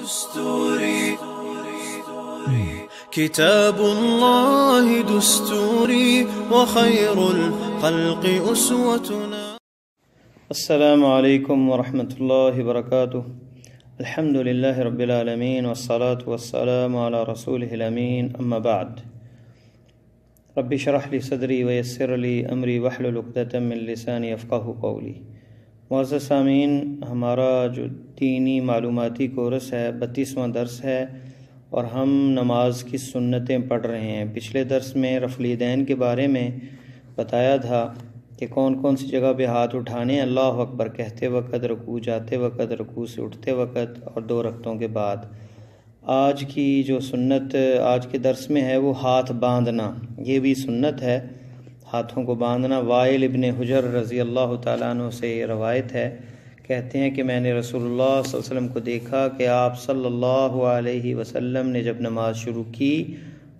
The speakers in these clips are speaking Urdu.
دستوري كتاب الله دستوري وخير الخلق أسوتنا. السلام علیکم ورحمۃ اللہ وبرکاتہ. الحمد للہ رب العالمین والصلاة والسلام علی رسولہ الامین، اما بعد. رب اشرح لی صدری ویسر لی امری واحلل عقدۃ من لسانی یفقہوا قولی. معزز سامعین، ہمارا جو دینی معلوماتی کورس ہے 32واں درس ہے اور ہم نماز کی سنتیں پڑھ رہے ہیں. پچھلے درس میں رفع الیدین کے بارے میں بتایا تھا کہ کون کون سی جگہ پہ ہاتھ اٹھانے، اللہ اکبر کہتے وقت، رکوع جاتے وقت، رکوع سے اٹھتے وقت اور 2 رکعتوں کے بعد. آج کی جو سنت آج کے درس میں ہے وہ ہاتھ باندھنا، یہ بھی سنت ہے، ہاتھوں کو باندھنا. وائل ابن حجر رضی اللہ تعالیٰ عنہ سے یہ روایت ہے، کہتے ہیں کہ میں نے رسول اللہ صلی اللہ علیہ وسلم کو دیکھا کہ آپ صلی اللہ علیہ وسلم نے جب نماز شروع کی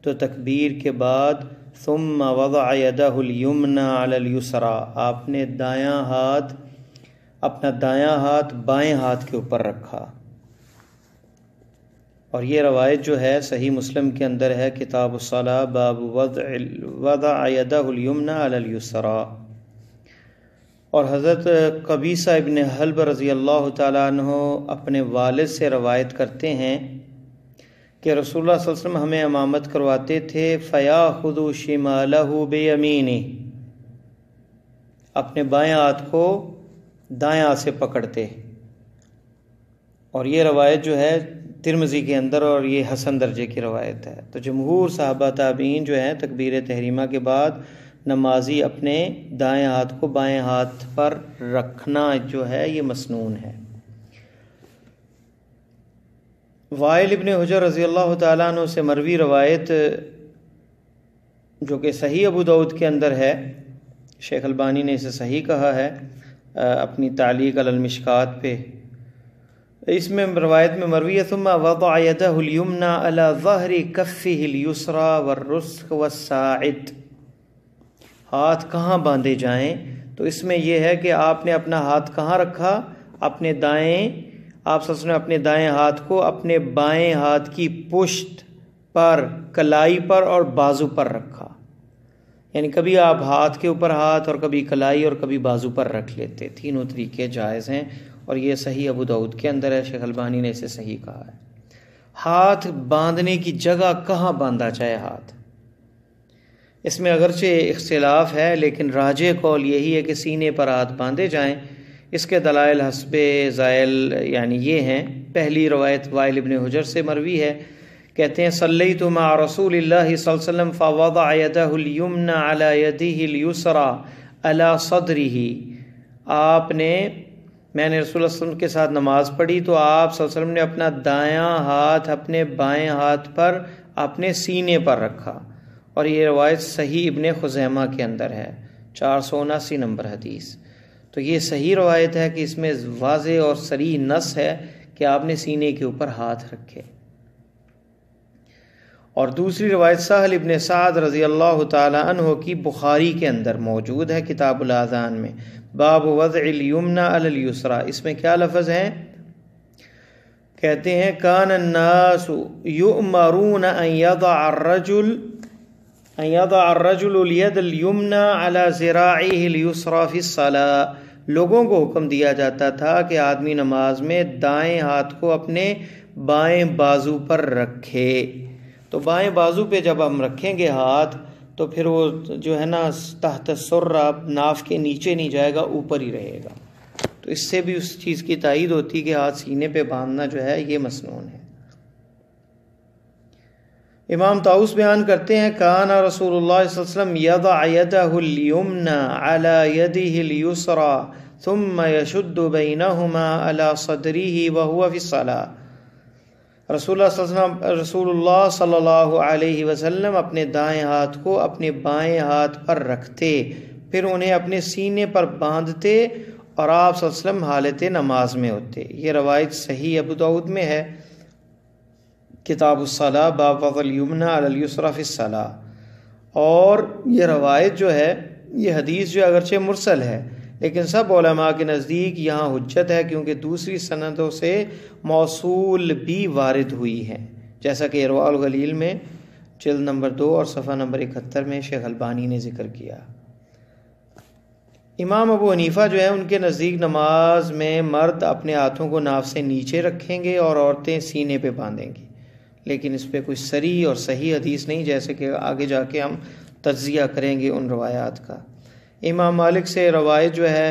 تو تکبیر کے بعد ثم وضع یدہ الیمنی علی الیسری، آپ نے اپنا دایاں ہاتھ بائیں ہاتھ کے اوپر رکھا. اور یہ روایت جو ہے صحیح مسلم کے اندر ہے، کتاب الصلاۃ، باب وضع یدہ الیمنی علی الیسری. اور حضرت قبیصہ ابن حلب رضی اللہ تعالیٰ عنہ اپنے والد سے روایت کرتے ہیں کہ رسول اللہ صلی اللہ علیہ وسلم ہمیں امامت کرواتے تھے، فَيَأْخُذُ شِمَالَهُ بِيَمِينِهِ، اپنے بائیں ہاتھ کو دائیں ہاتھ سے پکڑتے. اور یہ روایت جو ہے ترمذی کے اندر، اور یہ حسن درجے کی روایت ہے. تو جمہور صحابہ تابعین جو ہیں تکبیر تحریمہ کے بعد نمازی اپنے دائیں ہاتھ کو بائیں ہاتھ پر رکھنا جو ہے یہ مسنون ہے. وائل ابن حجر رضی اللہ تعالیٰ عنہ سے مروی روایت جو کہ صحیح ابو داؤد کے اندر ہے، شیخ البانی نے اسے صحیح کہا ہے اپنی تعلیق علی المشکات پہ. اس میں روایت میں مروی ہے ثم وضع یدہ الیمنی علی ظہر کفہ الیسری والرسغ والساعد. ہاتھ کہاں باندھے جائیں؟ تو اس میں یہ ہے کہ آپ نے اپنا ہاتھ کہاں رکھا؟ اپنے دائیں، آپ صلی اللہ علیہ وسلم نے اپنے دائیں ہاتھ کو اپنے بائیں ہاتھ کی پشت پر، کلائی پر اور بازو پر رکھا. یعنی کبھی آپ ہاتھ کے اوپر ہاتھ اور کبھی کلائی اور کبھی بازو پر رکھ لیتے. تینوں طریقے جائز ہیں اور یہ صحیح ابو داؤد کے اندر ہے، شیخ البانی نے اسے صحیح کہا ہے. ہاتھ باندھنے کی جگہ کہاں باندھا جائے ہاتھ، اس میں اگرچہ اختلاف ہے لیکن راجح قول یہی ہے کہ سینے پر ہاتھ باندھے جائیں. اس کے دلائل حسب ذائل یعنی یہ ہیں. پہلی روایت وائل ابن حجر سے مروی ہے، کہتے ہیں صلیت مع رسول اللہ صلی اللہ علیہ وسلم فوضع یدہ الیمنی علی یدہ الیسری علی صدرہ. میں نے رسول اللہ صلی اللہ علیہ وسلم کے ساتھ نماز پڑھی تو آپ صلی اللہ علیہ وسلم نے اپنا دایاں ہاتھ اپنے بائیں ہاتھ پر اپنے سینے پر رکھا. اور یہ روایت صحیح ابن خزیمہ کے اندر ہے، 479 نمبر حدیث. تو یہ صحیح روایت ہے کہ اس میں واضح اور صریح نص ہے کہ آپ نے سینے کے اوپر ہاتھ رکھے. اور دوسری روایت سہل ابن سعد رضی اللہ تعالی عنہ کی بخاری کے اندر موجود ہے، کتاب الاذان میں، باب وضع الیمنی علی الیسری. اس میں کیا لفظ ہیں؟ کہتے ہیں کان الناس یؤمرون ان یضع الرجل الید الیمنی علی ذراعہ الیسری فی الصلاۃ. لوگوں کو حکم دیا جاتا تھا کہ آدمی نماز میں دائیں ہاتھ کو اپنے بائیں بازو پر رکھے. تو بائیں بازو پہ جب ہم رکھیں گے ہاتھ تو پھر وہ جو ہے نا تحت السرہ، ناف کے نیچے نہیں جائے گا، اوپر ہی رہے گا. تو اس سے بھی اس چیز کی تائید ہوتی کہ ہاتھ سینے پہ باندھنا جو ہے یہ مسنون ہے. امام طاؤس بیان کرتے ہیں کان رسول اللہ صلی اللہ علیہ وسلم یضع یدہ الیمنی علی یدہ الیسری ثم یشد بینہما علی صدرہ وہو فی الصلاۃ. رسول اللہ صلی اللہ علیہ وسلم اپنے دائیں ہاتھ کو اپنے بائیں ہاتھ پر رکھتے، پھر انہیں اپنے سینے پر باندھتے اور آپ صلی اللہ علیہ وسلم حالت نماز میں ہوتے. یہ روایت صحیح ابو داؤد میں ہے، کتاب الصلاۃ، باب وضع الیمنی علی الیسری فی الصلاۃ. اور یہ روایت جو ہے، یہ حدیث جو اگرچہ مرسل ہے لیکن سب علماء کے نزدیک یہاں حجت ہے کیونکہ دوسری سندوں سے موصول بھی وارد ہوئی ہے، جیسا کہ ارواء الغلیل میں جلد نمبر 2 اور صفحہ نمبر 71 میں شیخ البانی نے ذکر کیا۔ امام ابو حنیفہ جو ہے ان کے نزدیک نماز میں مرد اپنے ہاتھوں کو ناف سے نیچے رکھیں گے اور عورتیں سینے پہ باندھیں گی، لیکن اس پہ کوئی صریح اور صحیح حدیث نہیں، جیسے کہ آگے جا کے ہم تجزیہ کریں گے ان روایات کا۔ امام مالک سے روایت جو ہے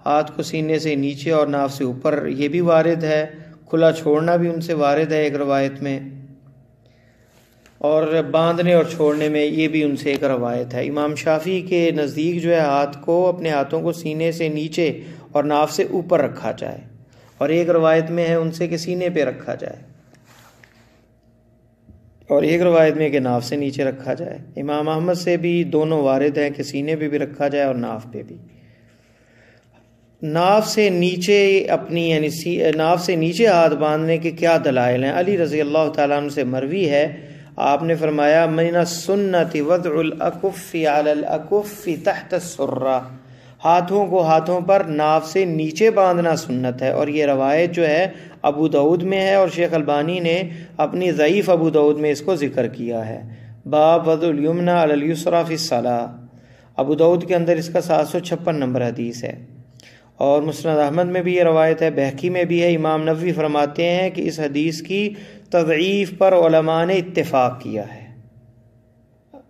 ہاتھ کو سینے سے نیچے اور ناف سے اوپر، یہ بھی وارد ہے، کھلا چھوڑنا بھی ان سے وارد ہے ایک روایت میں، اور باندھنے اور چھوڑنے میں یہ بھی ان سے ایک روایت ہے۔ امام شافعی کے نزدیک جو ہے اپنے ہاتھوں کو سینے سے نیچے اور ناف سے اوپر رکھا جائے، اور ایک روایت میں ہے ان سے کہ سینے پہ رکھا جائے، اور ایک روایت میں کہ ناف سے نیچے رکھا جائے۔ امام احمد سے بھی دونوں وارد ہیں کہ سینے پہ بھی رکھا جائے اور ناف پہ بھی۔ ناف سے نیچے ناف سے نیچے ہاتھ باندھنے کے کیا دلائل ہیں؟ علی رضی اللہ تعالیٰ عنہ سے مروی ہے، آپ نے فرمایا من السنت وضع الاکف علی الاکف تحت السرہ، ہاتھوں کو ہاتھوں پر ناف سے نیچے باندھنا سنت ہے، اور یہ روایت جو ہے ابو داؤد میں ہے، اور شیخ البانی نے اپنی ضعیف ابو داؤد میں اس کو ذکر کیا ہے۔ باب وضع الیمنى علی الیسری فی الصلاۃ، ابو داؤد کے اندر اس کا 756 نمبر حدیث ہے، اور مسند احمد میں بھی یہ روایت ہے، بہقی میں بھی ہے۔ امام نووی فرماتے ہیں کہ اس حدیث کی تضعیف پر علماء نے اتفاق کیا ہے۔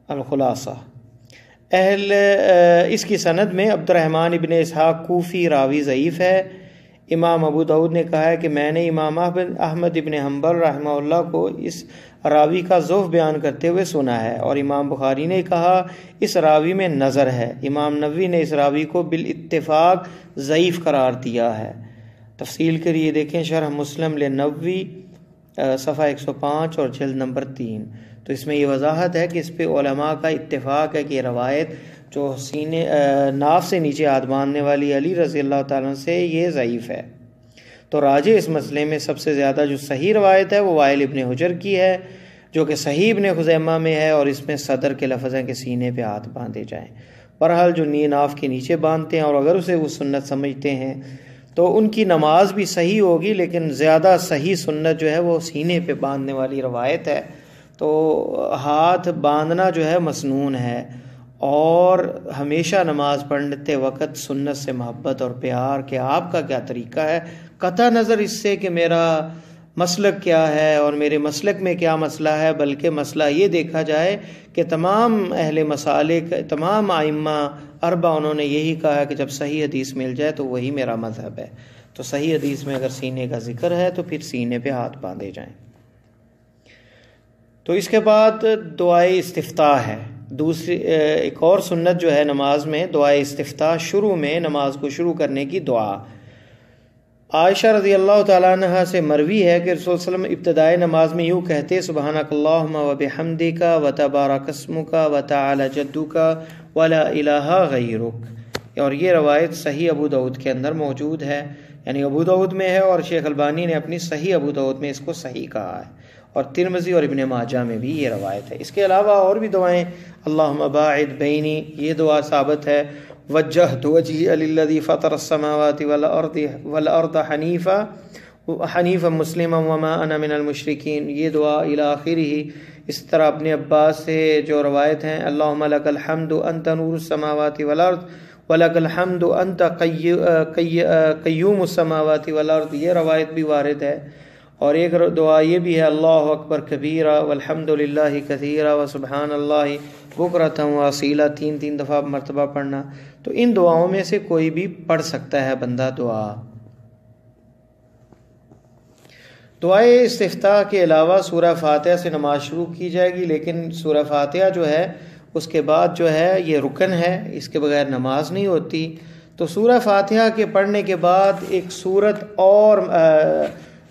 الخلاصہ، اس کی سند میں عبد الرحمن ابن اسحاق کوفی راوی ضعیف ہے۔ امام ابو داؤد نے کہا ہے کہ میں نے امام احمد ابن حنبل رحمہ اللہ کو اس راوی کا ضعف بیان کرتے ہوئے سنا ہے، اور امام بخاری نے کہا اس راوی میں نظر ہے۔ امام نووی نے اس راوی کو بالاتفاق ضعیف قرار دیا ہے۔ تفصیل کے لیے دیکھیں شرح مسلم لنووی صفحہ 105 اور جلد نمبر 3۔ تو اس میں یہ وضاحت ہے کہ اس پہ علماء کا اتفاق ہے کہ یہ روایت جو ناف سے نیچے ہاتھ باندھنے والی علی رضی اللہ تعالیٰ سے یہ ضعیف ہے۔ تو راجح اس مسئلے میں سب سے زیادہ جو صحیح روایت ہے وہ وائل ابن حجر کی ہے، جو کہ صحیح ابن خزیمہ میں ہے، اور اس میں صدر کے لفظ ہیں کہ سینے پہ ہاتھ باندھے جائیں۔ بہرحال جو ناف کے نیچے باندھتے ہیں اور اگر اسے وہ سنت سمجھتے ہیں تو ان کی نماز بھی صحیح ہوگی، لیکن زیادہ صحیح سنت جو ہے وہ سینے پہ باندھنے والی روایت ہے۔ تو ہاتھ باندھنا جو ہے مسنون ہے، اور ہمیشہ نماز پڑھتے وقت سنت سے محبت اور پیار کہ آپ کا کیا طریقہ ہے، قطع نظر اس سے کہ میرا مسلک کیا ہے اور میرے مسلک میں کیا مسئلہ ہے، بلکہ مسئلہ یہ دیکھا جائے کہ تمام اہل مسالک، تمام ائمہ اربعہ انہوں نے یہی کہا کہ جب صحیح حدیث مل جائے تو وہی میرا مذہب ہے۔ تو صحیح حدیث میں اگر سینے کا ذکر ہے تو پھر سینے پہ ہاتھ باندھے جائیں۔ تو اس کے بعد دعائے استفتاح ہے، دوسری ایک اور سنت جو ہے نماز میں دعائے استفتاح، شروع میں نماز کو شروع کرنے کی دعا۔ عائشہ رضی اللہ تعالیٰ عنہ سے مروی ہے کہ رسول صلی اللہ علیہ وسلم ابتدائے نماز میں یوں کہتے سبحانک اللہم وبحمدک وتبارک اسمک وتعالی جدک ولا الہ غیرک، اور یہ روایت صحیح ابو داؤد کے اندر موجود ہے، یعنی ابو داؤد میں ہے، اور شیخ البانی نے اپنی صحیح ابو داؤد میں اس کو صحیح کہا ہے، اور ترمذی اور ابن ماجہ میں بھی یہ روایت ہے۔ اس کے علاوہ اور بھی دعائیں، اللہم باعد بینی، یہ دعا ثابت ہے، وجہت وجہی للذی فطر السماوات والارض حنیفا مسلما وما انا من المشرکین، یہ دعا الی آخرہ۔ اس طرح اپنے عباس سے جو روایت ہیں، اللہم لک الحمد انت نور السماوات والارض ولک الحمد انت قیوم السماوات والارض، یہ روایت بھی وارد ہے۔ اور ایک دعا یہ بھی ہے، اللہ اکبر کبیرہ والحمد للہ کثیرہ وسبحان اللہ بکرۃ واصیلہ، 3 دفعہ مرتبہ پڑھنا۔ تو ان دعاؤں میں سے کوئی بھی پڑھ سکتا ہے بندہ دعا۔ دعائے استفتاح کے علاوہ سورہ فاتحہ سے نماز شروع کی جائے گی، لیکن سورہ فاتحہ جو ہے اس کے بعد جو ہے یہ رکن ہے، اس کے بغیر نماز نہیں ہوتی۔ تو سورہ فاتحہ کے پڑھنے کے بعد ایک سورت اور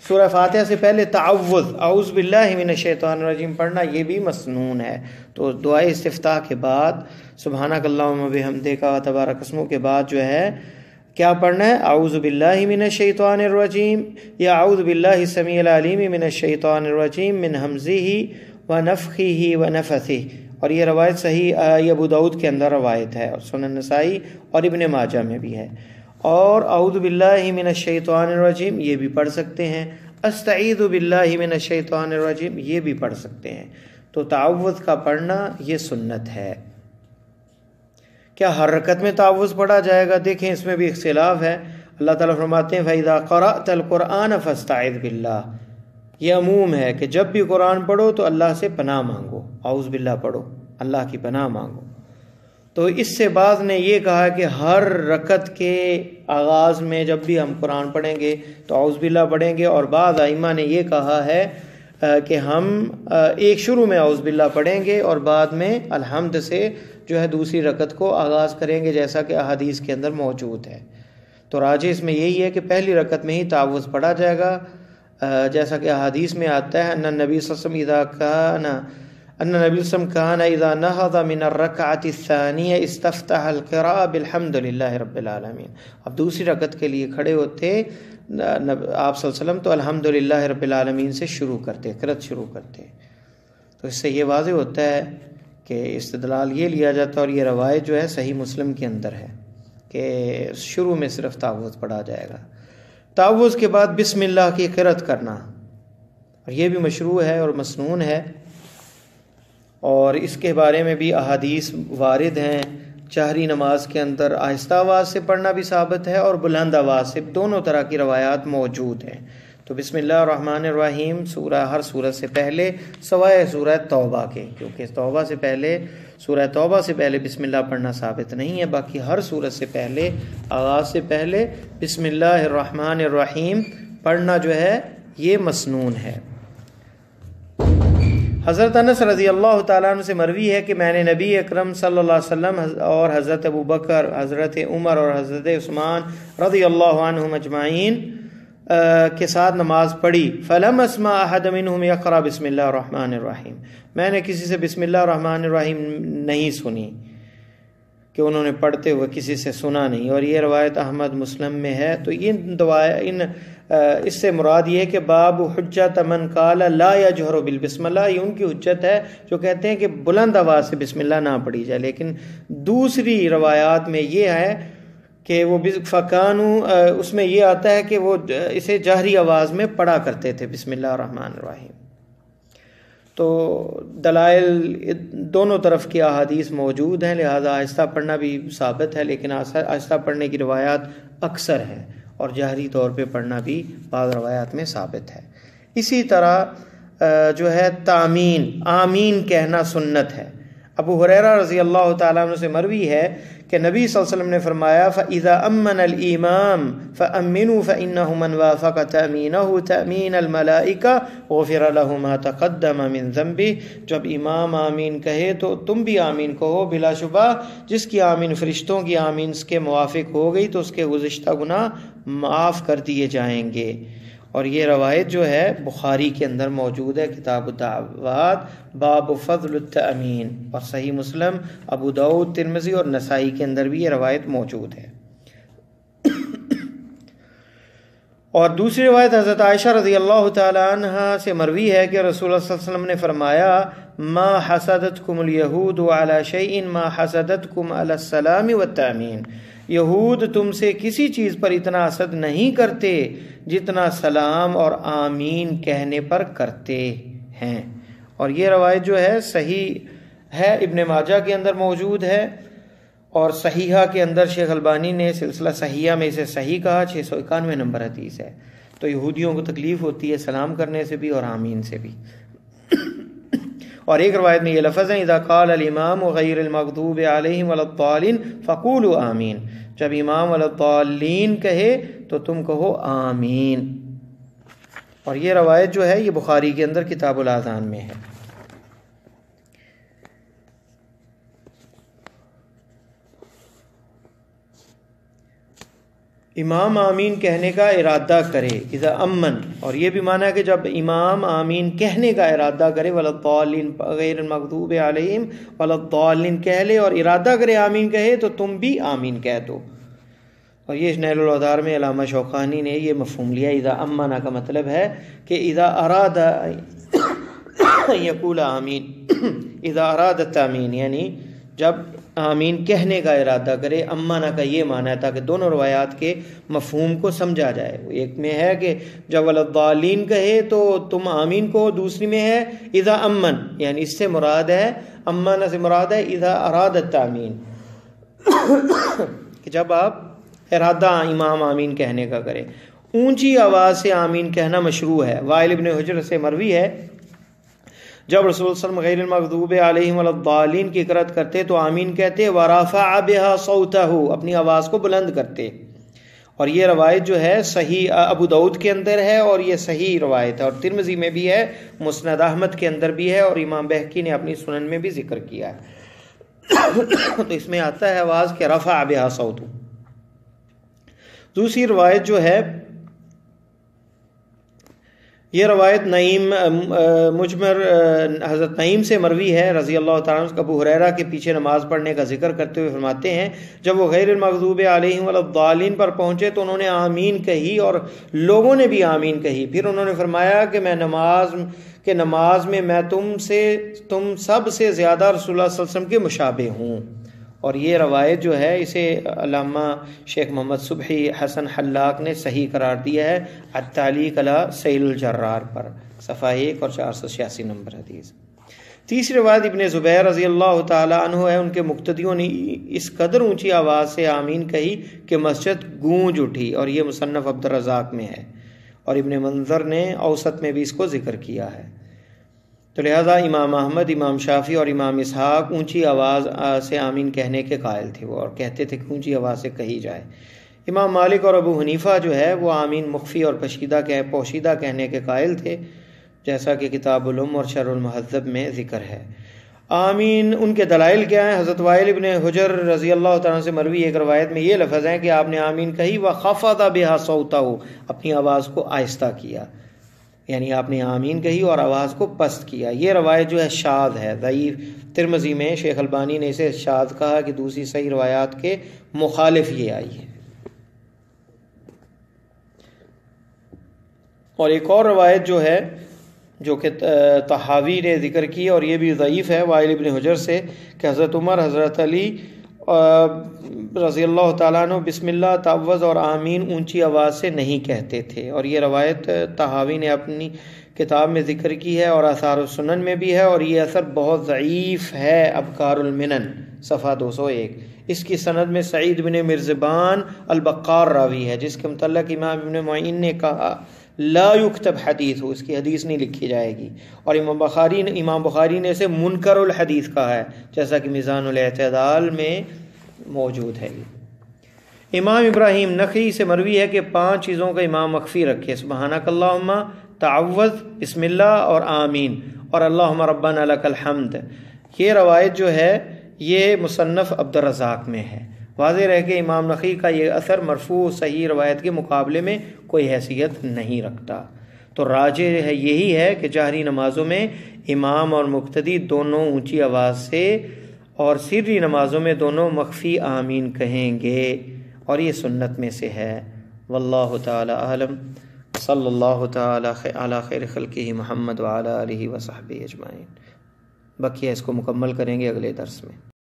سورہ فاتحہ سے پہلے تعوذ اعوذ باللہ من الشیطان الرجیم پڑھنا یہ بھی مسنون ہے۔ تو دعائے استفتاح کے بعد سبحانک اللہم وبحمدک وتبارک اسمک کے بعد جو ہے کیا پڑھنا ہے؟ اعوذ باللہ من الشیطان الرجیم، یا اعوذ باللہ السمیع العلیم من الشیطان الرجیم من ہمزہ ونفخہ ونفثہ، اور یہ روایت صحیح ابو داؤد کے اندر روایت ہے، اور سنن نسائی اور ابن ماجہ میں بھی ہے۔ اور اعوذ باللہ من الشیطان الرجیم یہ بھی پڑھ سکتے ہیں، استعیذ باللہ من الشیطان الرجیم یہ بھی پڑھ سکتے ہیں۔ تو تعوذ کا پڑھنا یہ سنت ہے۔ کیا ہر رکعت میں تعوذ پڑھا جائے گا؟ دیکھیں اس میں بھی اختلاف ہے۔ اللہ تعالیٰ فرماتے ہیں فَإِذَا قَرَأْتَ الْقُرْآنَ فَاسْتَعِذْ بِاللَّهِ، یہ عموم ہے کہ جب بھی قرآن پڑھو تو اللہ سے پناہ مانگو، اعوذ باللہ پڑھو، اللہ کی پناہ مانگو۔ تو اس سے بعض نے یہ کہا کہ ہر رکعت کے آغاز میں جب بھی ہم قرآن پڑھیں گے تو اعوذ باللہ پڑھیں گے، اور بعض ائمہ نے یہ کہا ہے کہ ہم ایک شروع میں اعوذ باللہ پڑھیں گے اور بعد میں الحمد سے جو ہے دوسری رکعت کو آغاز کریں گے، جیسا کہ احادیث کے اندر موجود ہے۔ تو راجح اس میں یہی ہے کہ پہلی رکعت میں ہی تعوذ پڑھا جائے گا، جیسا کہ احادیث میں آتا ہے ان النبی صلی اللہ علیہ وسلم کان اذا نہض من الرکعۃ الثانیہ استفتح القراءۃ بالحمد للہ رب العالمین۔ اب دوسری رکعت کے لیے کھڑے ہوتے آپ صلی اللہ علیہ وسلم تو الحمد للہ رب العالمین سے شروع کرتے، قرأت شروع کرتے۔ تو اس سے یہ واضح ہوتا ہے کہ استدلال یہ لیا جاتا ہے، اور یہ روایت جو ہے صحیح مسلم کے اندر ہے کہ شروع میں صرف تعوذ پڑھا جائے گا۔ تعوذ کے بعد بسم اللہ کی قرأت کرنا، اور یہ بھی مشروع ہے اور مسنون ہے، اور اس کے بارے میں بھی احادیث وارد ہیں۔ جہری نماز کے اندر آہستہ آواز سے پڑھنا بھی ثابت ہے اور بلند آواز سے، دونوں طرح کی روایات موجود ہیں۔ تو بسم اللہ الرحمن الرحیم ہر سورت سے پہلے سوائے سورہ توبہ کے، کیونکہ توبہ سے پہلے سورہ توبہ سے پہلے بسم اللہ پڑھنا ثابت نہیں ہے، باقی ہر سورت سے پہلے آغاز سے پہلے بسم اللہ الرحمن الرحیم پڑھنا جو ہے یہ مسنون ہے۔ حضرت انس رضی اللہ تعالیٰ عنہ سے مروی ہے کہ میں نے نبی اکرم صلی اللہ علیہ وسلم اور حضرت ابو بکر، حضرت عمر اور حضرت عثمان رضی اللہ عنہم اجمعین کے ساتھ نماز پڑھی۔ فلم اسمع احد منہم یقرأ بسم اللہ الرحمن الرحیم، میں نے کسی سے بسم اللہ الرحمن الرحیم نہیں سنی کہ انہوں نے پڑھتے ہوئے کسی سے سنا نہیں، اور یہ روایت احمد مسلم میں ہے۔ تو اس سے مراد یہ ہے کہ باب حجت من قال لا یجہر بالبسم اللہ، یہ ان کی حجت ہے جو کہتے ہیں کہ بلند آواز سے بسم اللہ نہ پڑھی جائے، لیکن دوسری روایات میں یہ ہے کہ وہ اس میں یہ آتا ہے کہ وہ اسے جہری آواز میں پڑھا کرتے تھے بسم اللہ الرحمن الرحیم۔ تو دلائل دونوں طرف کی احادیث موجود ہیں، لہذا آہستہ پڑھنا بھی ثابت ہے، لیکن آہستہ پڑھنے کی روایات اکثر ہیں، اور جہری طور پہ پڑھنا بھی بعض روایات میں ثابت ہے۔ اسی طرح جو ہے آمین کہنا سنت ہے۔ ابو ہریرہ رضی اللہ تعالیٰ عنہ سے مروی ہے کہ نبی صلی اللہ علیہ وسلم نے فرمایا فَإِذَا أَمَّنَ الْإِمَامُ فَأَمِّنُوا فَإِنَّهُ مَنْ وَافَقَ تَأْمِينَهُ تَأْمِينَ الْمَلَائِكَةِ غُفِرَ لَهُ مَا تَقَدَّمَ مِنْ ذَنْبِهِ، جب امام آمین کہے تو تم بھی آمین کہو، بلا شبہ جس کی آمین فرشتوں کی آمین کے موافق ہو گئی تو اس کے گزشتہ گناہ معاف کر دیے جائیں گے۔ اور یہ روایت جو ہے بخاری کے اندر موجود ہے، کتاب الدعوات باب فضل التأمین، اور صحیح مسلم، ابو داؤد، ترمذی اور نسائی کے اندر بھی یہ روایت موجود ہے۔ اور دوسری روایت حضرت عائشہ رضی اللہ تعالی عنہا سے مروی ہے کہ رسول اللہ صلی اللہ علیہ وسلم نے فرمایا ما حسدتکم الیہود علی شیء ما حسدتکم علی السلام والتأمین، یہود تم سے کسی چیز پر اتنا حسد نہیں کرتے جتنا سلام اور آمین کہنے پر کرتے ہیں۔ اور یہ روایت جو ہے صحیح ہے، ابن ماجہ کے اندر موجود ہے، اور صحیحہ کے اندر شیخ البانی نے سلسلہ صحیحہ میں اسے صحیح کہا، 691 نمبر حدیث ہے۔ تو یہودیوں کو تکلیف ہوتی ہے سلام کرنے سے بھی اور آمین سے بھی۔ اور ایک روایت میں یہ لفظ ہے اذا قال الامام غیر المغضوب علیہم ولا الضالین فقولوا آمین، جب امام ولا الضالین کہے تو تم کہو آمین۔ اور یہ روایت جو ہے یہ بخاری کے اندر کتاب الاذان میں ہے۔ امام آمین کہنے کا ارادہ کرے اذا امن، اور یہ بھی مانا ہے کہ جب امام آمین کہنے کا ارادہ کرے ولا الضالین غیر المغضوب علیہم ولا الضالین کہہ لے اور ارادہ کرے آمین کہے تو تم بھی آمین کہہ دو۔ اور یہ نیل الاوطار میں علامہ شوقانی نے یہ مفہوم لیا، اذا امنا کا مطلب ہے کہ اذا اراد یقول آمین، اذا اراد التامین، یعنی جب آمین کہنے کا ارادہ کرے۔ امانہ کا یہ معنی ہے تاکہ دونوں روایات کے مفہوم کو سمجھا جائے۔ ایک میں ہے کہ جب ولضالین کہے تو تم آمین کو، دوسری میں ہے اذا امن، یعنی اس سے مراد ہے، امانہ سے مراد ہے اذا اراد التامین، کہ جب آپ ارادہ امام آمین کہنے کا کرے۔ اونچی آواز سے آمین کہنا مشروع ہے۔ وائل ابن حجر سے مروی ہے جب رسول اللہ صلی اللہ علیہ وسلم غیر المغضوب علیہم ولا الضالین کی قرأت کرتے تو آمین کہتے، ورفع بها صوتہ، اپنی آواز کو بلند کرتے۔ اور یہ روایت جو ہے صحیح ابو داؤد کے اندر ہے، اور یہ صحیح روایت ہے، اور ترمذی میں بھی ہے، مسند احمد کے اندر بھی ہے، اور امام بہقی نے اپنی سنن میں بھی ذکر کیا ہے۔ تو اس میں آتا ہے آواز کے رفع بها صوتہ۔ دوسری روایت جو ہے، یہ روایت نعیم مجمر حضرت نعیم سے مروی ہے رضی اللہ تعالیٰ عنہ، ابو ہریرہ کے پیچھے نماز پڑھنے کا ذکر کرتے ہوئے فرماتے ہیں جب وہ غیر المغضوب علیہم ولا الضالین پر پہنچے تو انہوں نے آمین کہی اور لوگوں نے بھی آمین کہی۔ پھر انہوں نے فرمایا کہ نماز میں میں تم سب سے زیادہ رسول اللہ صلی اللہ علیہ وسلم کے مشابہ ہوں۔ اور یہ روایت جو ہے اسے علامہ شیخ محمد صبحی حسن حلاق نے صحیح قرار دیا ہے التعلیق علی سیل الجرار پر، صفحہ 1 اور 486 نمبر حدیث۔ تیسری روایت ابن زبیر رضی اللہ تعالی عنہ ہے، ان کے مقتدیوں نے اس قدر اونچی آواز سے آمین کہی کہ مسجد گونج اٹھی، اور یہ مصنف عبدالرزاق میں ہے، اور ابن منظر نے اوسط میں بھی اس کو ذکر کیا ہے۔ تو لہذا امام احمد، امام شافعی اور امام اسحاق اونچی آواز سے آمین کہنے کے قائل تھے، وہ اور کہتے تھے کہ اونچی آواز سے کہی جائے۔ امام مالک اور ابو حنیفہ جو ہے وہ آمین مخفی اور پوشیدہ کہنے کے قائل تھے، جیسا کہ کتاب الام اور شرح المہذب میں ذکر ہے۔ آمین ان کے دلائل کیا ہیں؟ حضرت وائل ابن حجر رضی اللہ تعالیٰ سے مروی ایک روایت میں یہ لفظ ہیں کہ آپ نے آمین کہی وخفض بها صوتہ، اپنی آواز کو آہستہ کیا، یعنی آپ نے آمین کہی اور آواز کو پست کیا۔ یہ روایت جو ہے شاذ ہے، ضعیف۔ ترمذی میں شیخ البانی نے اسے شاذ کہا کہ دوسری صحیح روایات کے مخالف یہ آئی ہے۔ اور ایک اور روایت جو ہے جو کہ طحاوی نے ذکر کی، اور یہ بھی ضعیف ہے، وائل ابن حجر سے، کہ حضرت عمر، حضرت علی رضی اللہ تعالیٰ عنہ بسم اللہ، تعوذ اور آمین اونچی آواز سے نہیں کہتے تھے، اور یہ روایت طحاوی نے اپنی کتاب میں ذکر کی ہے اور آثار السنن میں بھی ہے، اور یہ اثر بہت ضعیف ہے، ابکار المنن صفحہ 201۔ اس کی سند میں سعید بن مرزبان البقار راوی ہے، جس کے متعلق امام ابن معین نے کہا لا یکتب حدیث ہو، اس کی حدیث نہیں لکھی جائے گی، اور امام بخاری نے اسے منکر الحدیث کہا ہے، جیسا کہ میزان الاعتدال میں موجود ہے۔ امام ابراہیم نخعی سے مروی ہے کہ 5 چیزوں کا امام مخفی رکھے، سبحانک اللہم، تعوذ، بسم اللہ اور آمین، اور اللہم ربنا لک الحمد۔ یہ روایت جو ہے یہ مصنف عبدالرزاق میں ہے۔ واضح رہے کہ امام نخعی کا یہ اثر مرفوع صحیح روایت کے مقابلے میں کوئی حیثیت نہیں رکھتا۔ تو راجح ہے یہی ہے کہ جہری نمازوں میں امام اور مقتدی دونوں اونچی آواز سے، اور سری نمازوں میں دونوں مخفی آمین کہیں گے، اور یہ سنت میں سے ہے۔ واللہ تعالی اعلم، صلی اللہ تعالی علی خیر خلقہ محمد وعلی آلہ وصحبہ اجمعین۔ بقیہ اس کو مکمل کریں گے اگلے درس میں۔